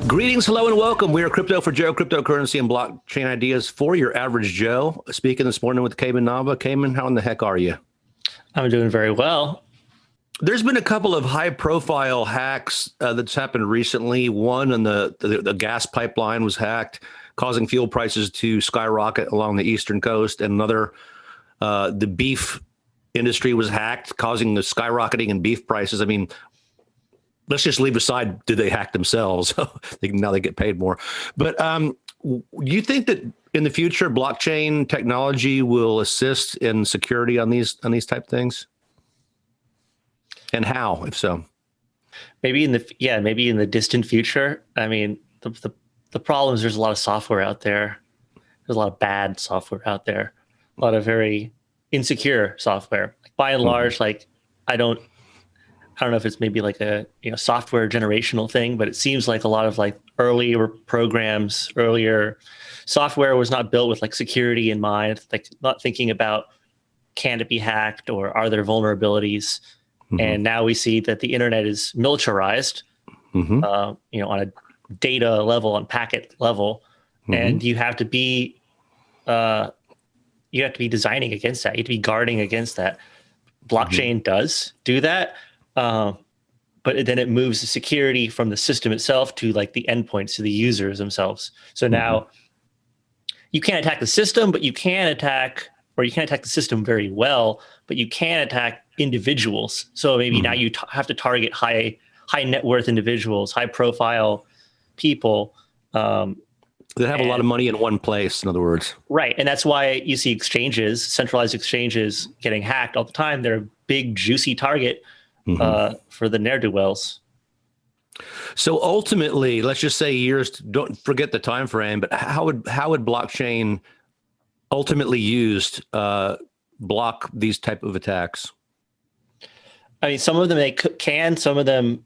Greetings, hello, and welcome. We are Crypto for Joe, cryptocurrency and blockchain ideas for your average Joe. Speaking this morning with Cayment Nava. Cayment, how in the heck are you? I'm doing very well. There's been a couple of high-profile hacks that's happened recently. One, and the gas pipeline was hacked, causing fuel prices to skyrocket along the eastern coast. And another, the beef industry was hacked, causing the skyrocketing in beef prices. I mean, let's just leave aside, do they hack themselves? Now they get paid more. But do you think that in the future, blockchain technology will assist in security on these type of things? And how, if so? Maybe in the distant future. I mean, the problem is there's a lot of software out there. There's a lot of bad software out there. A lot of very insecure software. By and large, like I don't know if it's maybe like a software generational thing, but it seems like a lot of like earlier software was not built with like security in mind, like not thinking about can it be hacked or are there vulnerabilities. And now we see that the internet is militarized, on a data level, on packet level, and you have to be designing against that. You have to be guarding against that. Blockchain does do that. But then it moves the security from the system itself to like the endpoints, to the users themselves. So now you can't attack the system, but you can't attack the system very well, but you can attack individuals. So maybe now you have to target high net worth individuals, high profile people. That have a lot of money in one place, in other words. Right. And that's why you see centralized exchanges getting hacked all the time. They're a big, juicy target for the ne'er-do-wells. So ultimately, let's just say years, don't forget the time frame, but how would blockchain ultimately used block these type of attacks? I mean, some of them they can, some of them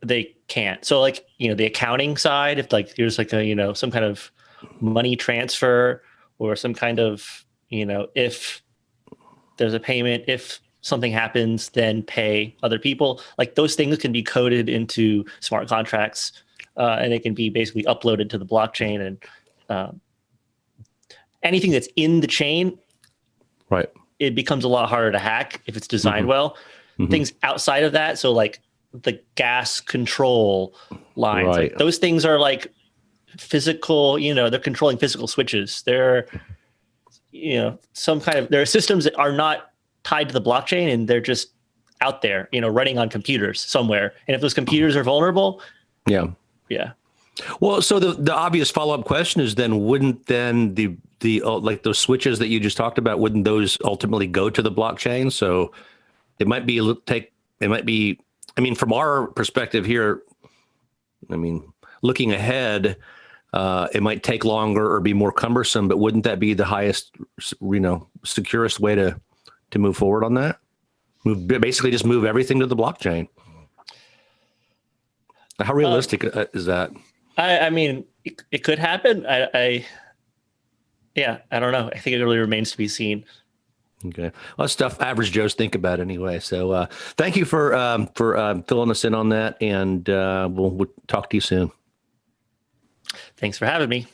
they can't. So like, the accounting side, if like there's like a, some kind of money transfer or some kind of, if there's a payment, if something happens, then pay other people. Like those things can be coded into smart contracts, and they can be basically uploaded to the blockchain. And anything that's in the chain, right, it becomes a lot harder to hack if it's designed well. Things outside of that, so like the gas control lines, right, like those things are like physical. They're controlling physical switches. They're, there are systems that are not tied to the blockchain, and they're just out there, running on computers somewhere. And if those computers are vulnerable, yeah. Well, so the obvious follow-up question is then, wouldn't then the like those switches that you just talked about, wouldn't those ultimately go to the blockchain? So it might be I mean, from our perspective here, I mean, looking ahead, it might take longer or be more cumbersome, but wouldn't that be the highest, securest way to move forward on that? Basically just move everything to the blockchain. How realistic is that? I mean, it could happen. I don't know. I think it really remains to be seen. Okay. Well, that's stuff average Joes think about anyway. So thank you for filling us in on that, and we'll talk to you soon. Thanks for having me.